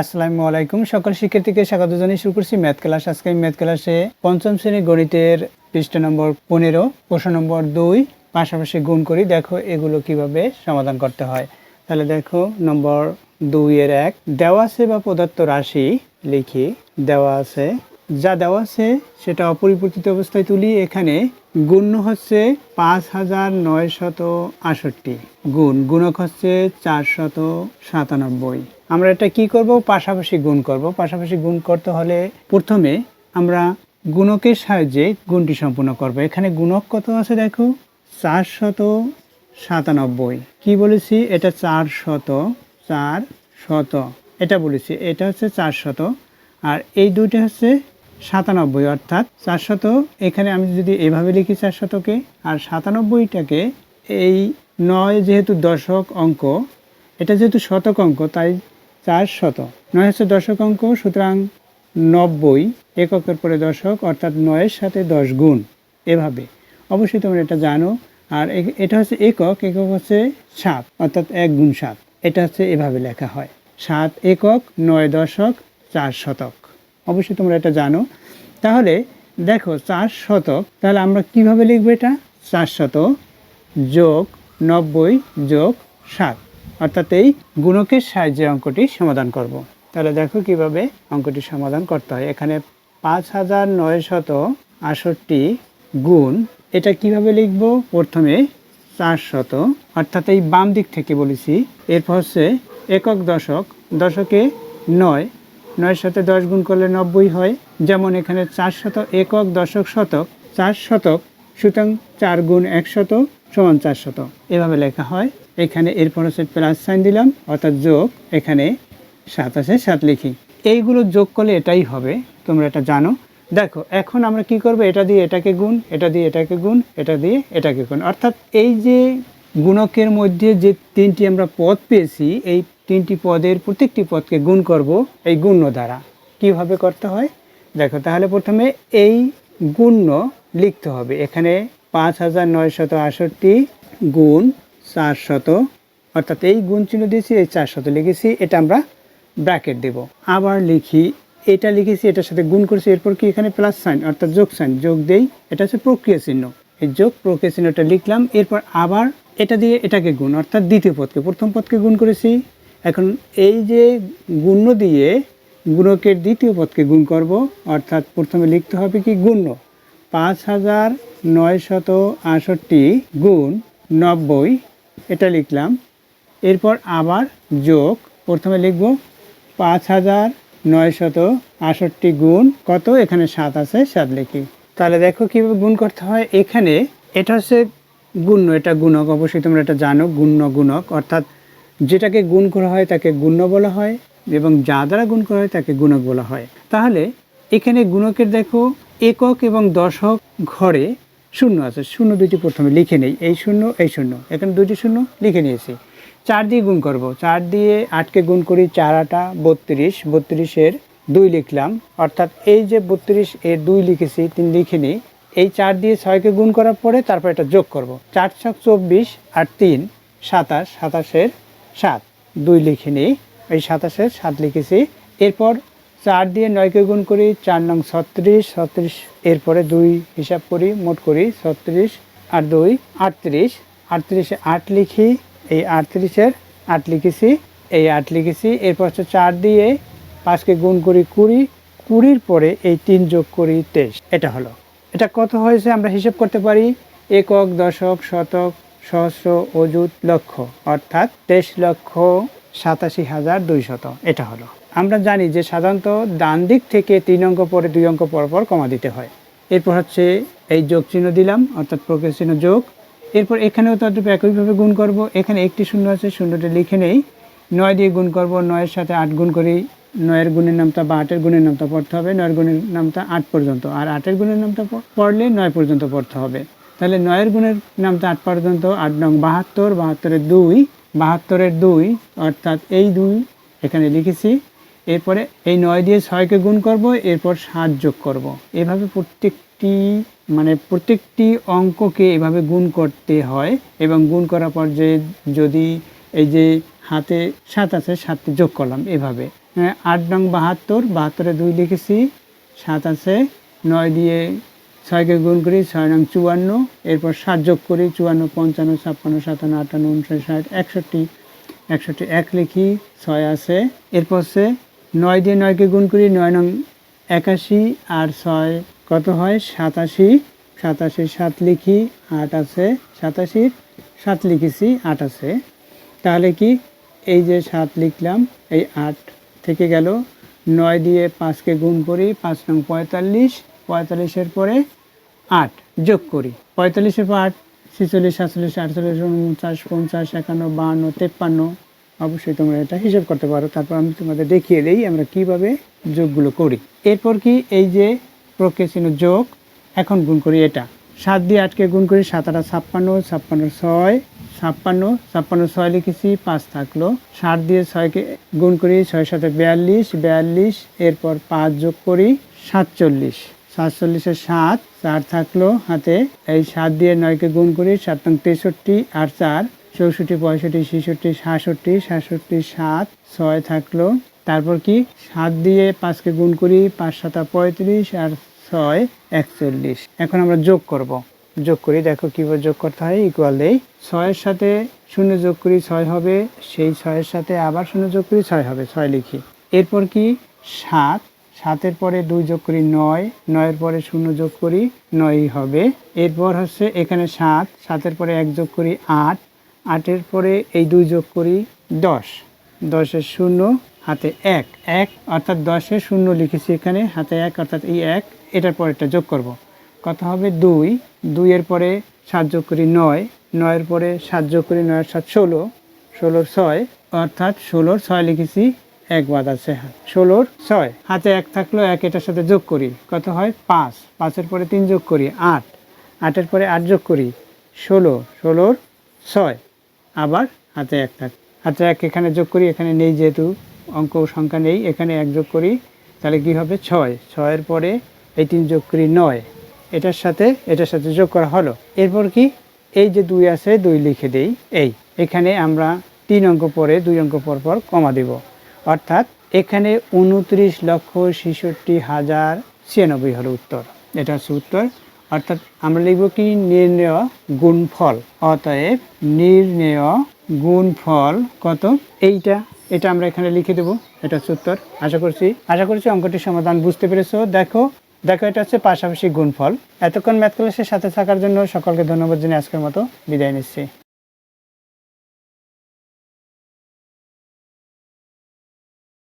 আসসালামু আলাইকুম। সকল শিক্ষার্থীকে স্বাগত জানিয়ে শুরু করছি ম্যাথ ক্লাস। আজকে আমি ম্যাথ ক্লাসে পঞ্চম শ্রেণীর গণিতের পৃষ্ঠা নম্বর 15, প্রশ্ন নম্বর 2 পাশাপাশি গুণ করি। দেখো এগুলো কিভাবে সমাধান করতে হয়। তাহলে দেখো নম্বর 2 এর 1 দেওয়া আছে বা প্রদত্ত রাশি লিখি। দেওয়া আছে, যা দেওয়া আছে সেটা অপরিবর্তিত অবস্থায় তুলি। এখানে গুণ্য হচ্ছে 5968, গুণক হচ্ছে 497। আমরা এটা কি করব? পাশাপাশি গুণ করব। পাশাপাশি গুণ করতে হলে প্রথমে আমরা গুণকের সাহায্যে গুণটি সম্পূর্ণ করব। এখানে গুণক কত আছে দেখো, 497। কি বলেছি? এটা 400 এটা বলেছি, এটা হচ্ছে 400 আর এই দুইটা হচ্ছে 97, অর্থাৎ 400। এখানে আমি যদি এভাবে লিখি 400কে, আর 97টাকে এই 9 যেহেতু দশক অঙ্ক, এটা যেহেতু শতক অঙ্ক, তাই 400। 9 হচ্ছে দশক অঙ্ক, সুতরাং 90 এককের পরে দশক, অর্থাৎ 9-এর সাথে 10 গুণ। এভাবে অবশ্যই তোমরা এটা জানো। আর এটা হচ্ছে একক, একক হচ্ছে 7, অর্থাৎ 1 গুণ 7। এটা হচ্ছে এভাবে লেখা হয়, 7 একক 9 দশক 4 শতক। অবশ্যই তোমরা এটা জানো। তাহলে দেখো 4 শতক, তাহলে আমরা কিভাবে লিখবো? এটা 400 যোগ 90 যোগ 7, অর্থাৎ এই গুণকের সাহায্যে অঙ্কটি সমাধান করব। তাহলে দেখো কিভাবে অঙ্কটি সমাধান করতে হয়। এখানে 5968 গুণ, এটা কিভাবে লিখব? প্রথমে 400, অর্থাৎ এই বাম দিক থেকে বলেছি। এরপর হচ্ছে একক দশক, দশকে 9, 9-এর সাথে 10 গুণ করলে 90 হয়। যেমন এখানে 400 একক দশক শতক, 4 শতক, সুতরাং 4 গুণ 100 সমান 400, এভাবে লেখা হয়। এখানে এরপর হচ্ছে প্লাস সাইন দিলাম, অর্থাৎ যোগ। এখানে 7 আছে, 7 লিখি। এইগুলো যোগ করলে এটাই হবে, তোমরা এটা জানো। দেখো এখন আমরা কি করব? এটা দিয়ে এটাকে গুণ, এটা দিয়ে এটাকে গুণ, এটা দিয়ে এটাকে গুণ, অর্থাৎ এই যে গুণকের মধ্যে যে 3টি আমরা পদ পেয়েছি, এই 3টি পদের প্রত্যেকটি পদকে গুণ করব এই গুণ্য দ্বারা। কিভাবে করতে হয় দেখো। তাহলে প্রথমে এই গুণ্য লিখতে হবে। এখানে 5968 গুণ 400, অর্থাৎ এই গুণ চিহ্ন দিয়েছি, এই 400 লিখেছি, এটা আমরা ব্র্যাকেট দেব। আবার লিখি, এটা লিখেছি, এটার সাথে গুণ করেছি, এরপর কি এখানে প্লাস সাইন, অর্থাৎ যোগ সাইন, যোগ দেই। এটা হচ্ছে প্রক্রিয়া চিহ্ন, এই যোগ প্রক্রিয়া চিহ্নটা লিখলাম। এরপর আবার এটা দিয়ে এটাকে গুণ, অর্থাৎ দ্বিতীয় পদকে প্রথম পদকে গুণ করেছি। এখন এই যে গুণ্য দিয়ে গুণকের দ্বিতীয় পদকে গুণ করব, অর্থাৎ প্রথমে লিখতে হবে কি গুণ্য 5968 গুণ 90, এটা লিখলাম। এরপর আবার যোগ, প্রথমে লিখব 5968 গুণ কত, এখানে 7 আছে, 7 লিখি। তাহলে দেখো কীভাবে গুণ করতে হয়। এখানে এটা হচ্ছে গুণ্য, এটা গুণক, অবশ্যই তোমরা এটা জানো। গুণ্য গুণক, অর্থাৎ যেটাকে গুণ করা হয় তাকে গুণ্য বলা হয়, এবং যা দ্বারা গুণ করা হয় তাকে গুণক বলা হয়। তাহলে এখানে গুণকের দেখো একক এবং দশক ঘরে শূন্য আছে, শূন্য দুইটি প্রথমে লিখে নেই, এই শূন্য এই শূন্য, এখানে দুইটি শূন্য লিখে নিয়েছি। 4 দিয়ে গুণ করব, 4 দিয়ে 8কে গুণ করি, 4 8 32, 32-এর 2 লিখলাম, অর্থাৎ এই যে 32 এর 2 লিখেছি, 3 লিখে নিই। এই 4 দিয়ে 6কে গুণ করার পরে তারপর এটা যোগ করব, 4 6 24 আর 3 27, 27-এর 7, 2 লিখে নিই, এই 27-এর 7 লিখেছি। এরপর 4 দিয়ে 9কে গুণ করি, 4 নং 36, 36 এরপরে 2 হিসাব করি, মোট করি 36 আর 2 38, 38-এ 8 লিখি, এই 38-এর 8 লিখেছি, এই 8 লিখেছি। এরপর হচ্ছে 4 দিয়ে 5কে গুণ করি 20, 20-র পরে এই 3 যোগ করি 23, এটা হলো। এটা কত হয়েছে আমরা হিসাব করতে পারি, একক দশক শতক সহস্র অযুত লক্ষ, অর্থাৎ 23,87,200, এটা হলো। আমরা জানি যে সাধারণত ডান দিক থেকে 3 অঙ্ক পরে 2 অঙ্ক পরপর কমা দিতে হয়। এরপর হচ্ছে এই যোগ চিহ্ন দিলাম, অর্থাৎ প্রক্রিয়া চিহ্ন যোগ। এরপর এখানেও তো একইভাবে গুণ করব। এখানে একটি শূন্য আছে, শূন্যটা লিখে নেই। 9 দিয়ে গুণ করব, 9-এর সাথে 8 গুণ করি, 9-এর গুণের নামটা বা 8-এর গুণের নামটা পড়তে হবে। 9-এর গুণের নামটা 8 পর্যন্ত, আর 8-এর গুণের নামটা পড়লে 9 পর্যন্ত পড়তে হবে। তাহলে 9-এর গুণের নামটা 8 পর্যন্ত, 8 নং 72, 72-এর 2, 72-এর 2, অর্থাৎ এই 2 এখানে লিখেছি। এরপরে এই 9 দিয়ে 6কে গুণ করব, এরপর 7 যোগ করব। এভাবে প্রত্যেকটি অঙ্ককে এভাবে গুণ করতে হয়, এবং গুণ করার পর যে যদি এই যে হাতে 7 আছে, 7টি যোগ করলাম, এভাবে 8 নং 72, 72-এ 2 লিখেছি, 7 আছে, 9 দিয়ে 6-কে গুণ করি, 6 নং 54, এরপর 7 যোগ করি, 54, 55, 56, 57, 58, 59, 60, 61, 61 1 লিখি, 6 আছে, এরপর হচ্ছে 9 দিয়ে 9-কে গুণ করি, 9 নং 81 আর 6 কত হয় 87, 87 7 লিখি, 8 আছে, 87 7 লিখেছি, 8 আছে, তাহলে কি এই যে 7 লিখলাম, এই 8 থেকে গেল, 9 দিয়ে 5-কে গুণ করি, 5 নং 45, 45-এর পরে 8 যোগ করি, 45-এর পর 8, 46, 47, 48, 49, 50, 51, 52, 53, অবশ্যই তোমরা এটা হিসাব করতে পারো। তারপর আমি তোমাদের দেখিয়ে দিই আমরা কিভাবে যোগগুলো করি। এরপর কি এই যে প্রক্রিয়া চিহ্ন যোগ, এখন গুণ করি এটা, 7 দিয়ে 8-কে গুণ করি, 7 8 56, 56 6, 56, 56 6 লিখেছি, 5 থাকলো, 7 দিয়ে 6-কে গুণ করি, 6 7 42, 42, এরপর 5 যোগ করি, 47, 47-এ 7, 4 থাকলো হাতে, এই 7 দিয়ে 9-কে গুণ করি, 7 নং 63 আর 4 64, 65, 66, 67, 67 7, 6 থাকলো, তারপর কি 7 দিয়ে 5-কে গুণ করি, 5 7 35 আর 6 41। এখন আমরা যোগ করব, যোগ করি, দেখো কিভাবে যোগ করতে হয়। ইকুয়াল দেই, 6-এর সাথে 0 যোগ করি 6 হবে, সেই 6-এর সাথে আবার 0 যোগ করি 6 হবে, 6 লিখি, এরপর কি 7, 7-এর পরে 2 যোগ করি 9, 9-এর পরে 0 যোগ করি 9 হবে, এরপর হচ্ছে এখানে 7, 7-এর পরে 1 যোগ করি 8, 8-এর পরে এই 2 যোগ করি 10, 10-এর 0 হাতে 1, 1 অর্থাৎ 10-এর 0 লিখেছি এখানে, হাতে 1 অর্থাৎ এই 1, এটার পরেরটা যোগ করব, কত হবে 2, 2-এর পরে 7 যোগ করি 9, 9-এর পরে 7 যোগ করি 9 আর 7 16, 16-র 6 অর্থাৎ 16-র 6 লিখেছি, 1 বাদ আছে, 16-র 6 হাতে 1 থাকলো, 1 এটার সাথে যোগ করি, কত হয় 5, 5-এর পরে 3 যোগ করি 8, 8-এর পরে 8 যোগ করি 16, 16-র 6 আবার হাতে 1 থাক, হাতে 1 এখানে যোগ করি, এখানে নেই যেহেতু অঙ্ক সংখ্যা নেই, এখানে 1 যোগ করি, তাহলে কি হবে 6, 6-এর পরে এই 3 যোগ করি 9, এটার সাথে যোগ করা হলো, এরপর কি এই যে 2 আছে 2 লিখে দেই, এই এখানে আমরা 3 অঙ্ক পরে 2 অঙ্ক পর পর কমা দেব, অর্থাৎ এখানে 29,66,096 হলো উত্তর, এটা হচ্ছে উত্তর। অর্থাৎ আমরা লিখব কি নির্ণেয় গুণফল, অতএব নির্ণেয় গুণফল কত, এটা আমরা এখানে লিখে দেব, এটা হচ্ছে উত্তর। আশা করছি অঙ্কটির সমাধান বুঝতে পেরেছো। দেখো এটা হচ্ছে পাশাপাশি গুণফল। এতক্ষণ ম্যাথ ক্লাসের সাথে থাকার জন্য সকলকে ধন্যবাদ জানিয়ে আজকের মতো বিদায় নিচ্ছি।